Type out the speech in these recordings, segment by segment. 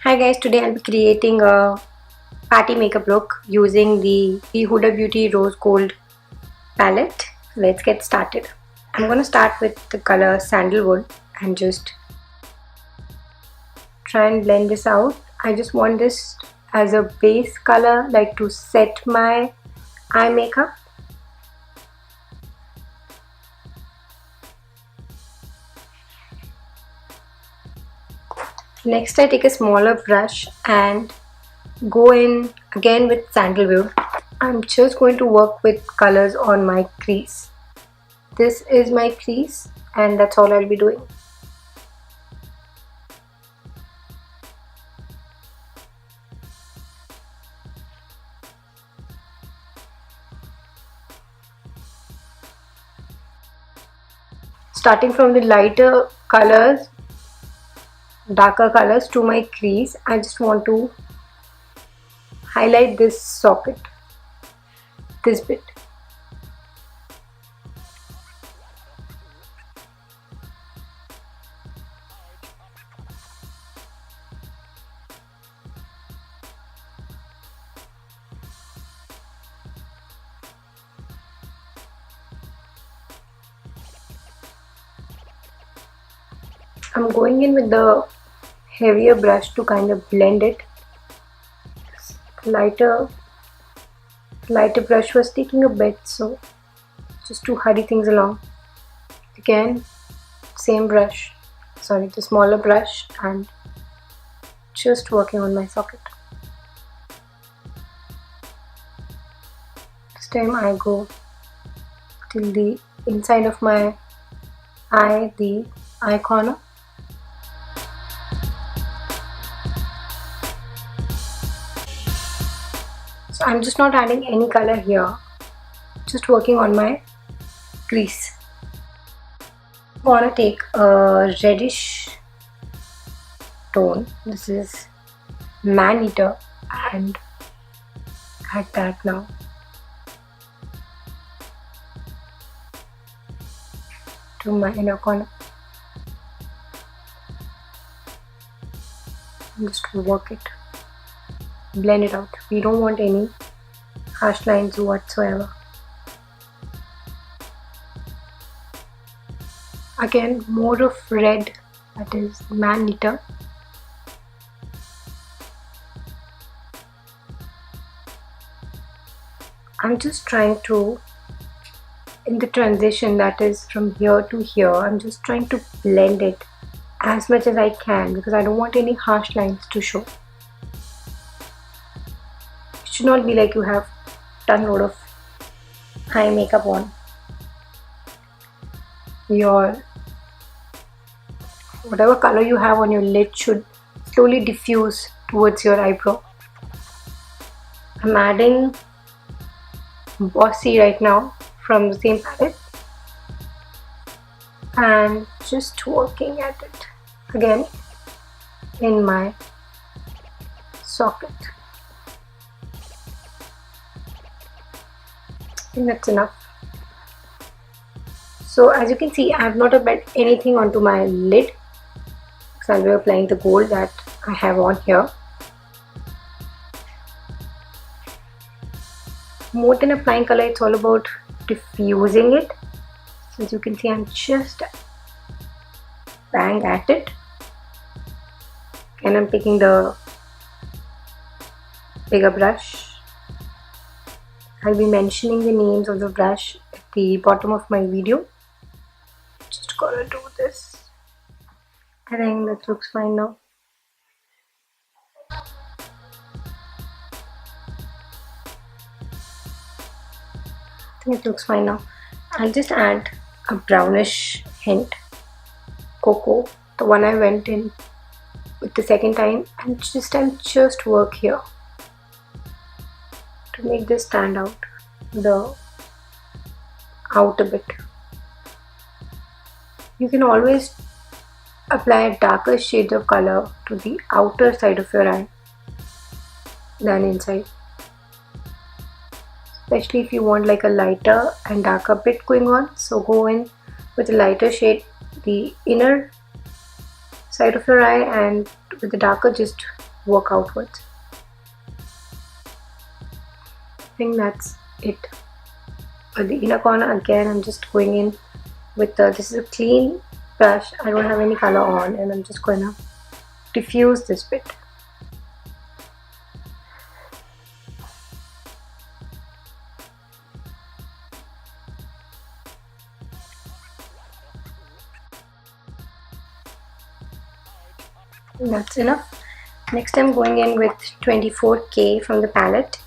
Hi guys, today I'll be creating a party makeup look using the Huda Beauty Rose Gold palette. Let's get started. I'm going to start with the color Sandalwood and just try and blend this out. I just want this as a base color, like to set my eye makeup. Next I take a smaller brush and go in again with Sandalwood. I'm just going to work with colors on my crease. This is my crease and that's all I'll be doing. Starting from the lighter colors, darker colors to my crease, I just want to highlight this socket, this bit. I'm going in with the heavier brush to kind of blend it. Lighter brush was taking a bit, so just to hurry things along. Again, same brush, sorry, the smaller brush, and just working on my socket. This time I go till the inside of my eye, the eye corner. So I'm just not adding any color here, just working on my crease. I'm gonna take a reddish tone, this is Man Eater, and add that now. To my inner corner. Just work it. Blend it out. We don't want any harsh lines whatsoever. Again, more of red, that is Man Eater. I'm just trying to, in the transition that is from here to here, I'm just trying to blend it as much as I can because I don't want any harsh lines to show. It should not be like you have done a lot of eye makeup on. Your whatever color you have on your lid should slowly diffuse towards your eyebrow. I'm adding Bossy right now from the same palette and just working at it again in my socket. I think that's enough. So as you can see, I have not applied anything onto my lid because I'll be applying the gold that I have on here. More than applying color, it's all about diffusing it. So as you can see, I'm just bang at it, and I'm taking the bigger brush. I'll be mentioning the names of the brush at the bottom of my video. Just gotta do this. I think that looks fine now. I think it looks fine now. I'll just add a brownish hint, cocoa, the one I went in with the second time, and this time just work here to make this stand out, the outer bit. You can always apply a darker shade of color to the outer side of your eye than inside, especially if you want like a lighter and darker bit going on. So go in with a lighter shade the inner side of your eye, and with the darker just work outwards. I think that's it. For the inner corner again, I'm just going in with this is a clean brush. I don't have any color on, and I'm just going to diffuse this bit. That's enough. Next I'm going in with 24K from the palette,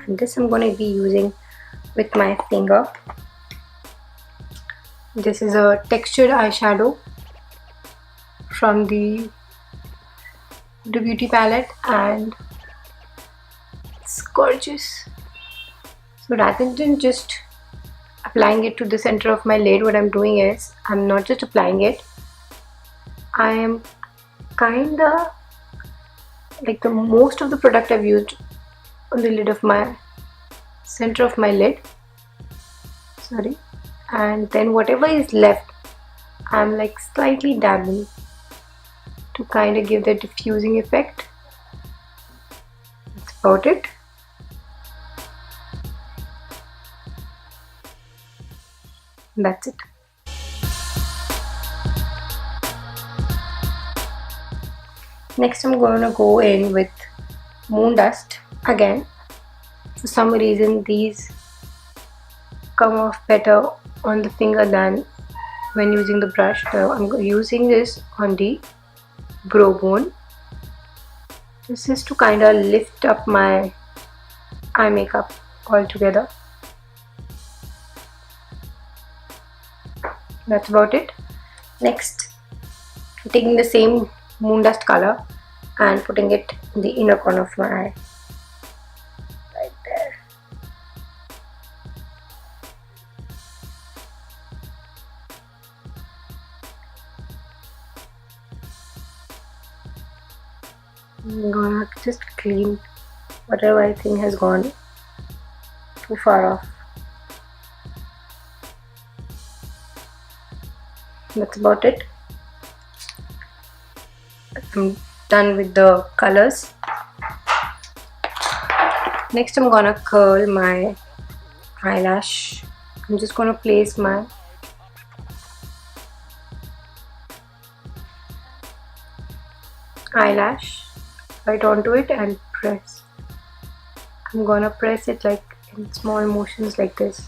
and this I'm going to be using with my finger. This is a textured eyeshadow from the Beauty palette, and it's gorgeous. So rather than just applying it to the center of my lid, what I'm doing is I'm not just applying it, I am kinda like the most of the product I've used on the lid of my center of my lid, sorry, and then whatever is left I'm like slightly dabbing to kind of give that diffusing effect. That's about it. That's it. Next I'm going to go in with moon dust again. For some reason these come off better on the finger than when using the brush. So I'm using this on the brow bone. This is to kind of lift up my eye makeup altogether. That's about it. Next, taking the same moon dust color and putting it in the inner corner of my eye, right there. I'm gonna just clean whatever I think has gone too far off. That's about it. I'm done with the colors. Next I'm gonna curl my eyelash. I'm just gonna place my eyelash right onto it and press. I'm gonna press it like in small motions like this.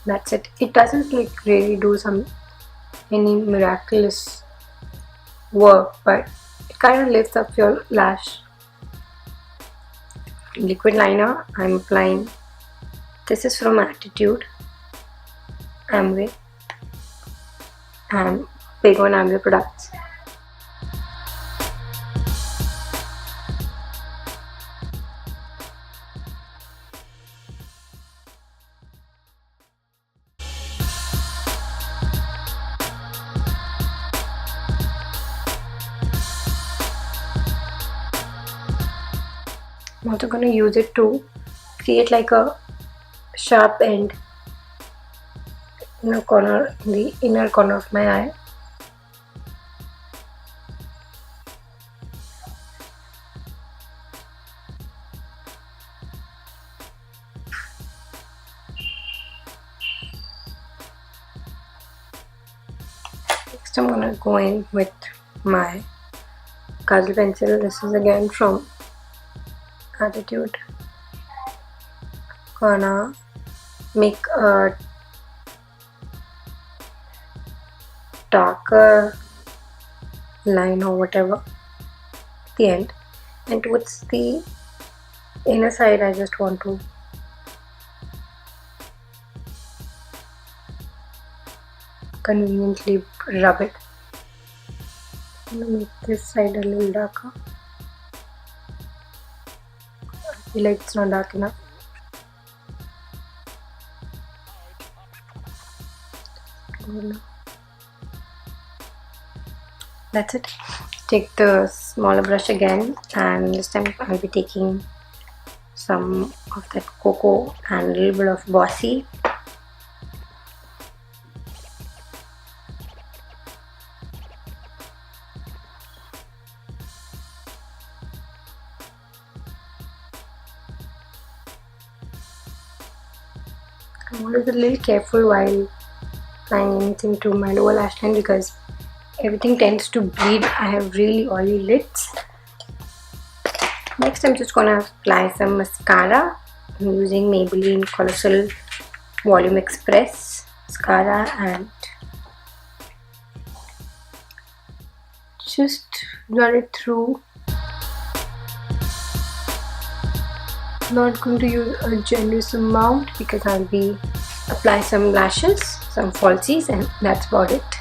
That's it. It doesn't like really do any miraculous work, but it kind of lifts up your lash. Liquid liner I'm applying. This is from Attitude Amway. I'm big on Amway products. I'm also going to use it to create like a sharp end in the inner corner of my eye. Next I'm going to go in with my kajal pencil. This is again from Attitude. Gonna make a darker line or whatever at the end, and towards the inner side I just want to conveniently rub it. I'm gonna make this side a little darker. I feel like it's not dark enough. That's it. Take the smaller brush again, and this time I'll be taking some of that cocoa and a little bit of bossy. I'm always a little careful while applying anything to my lower lash line because everything tends to bleed. I have really oily lids. Next, I'm just gonna apply some mascara. I'm using Maybelline Colossal Volume Express mascara and just run it through. Not going to use a generous amount because I'll be apply some lashes, some falsies, and that's about it.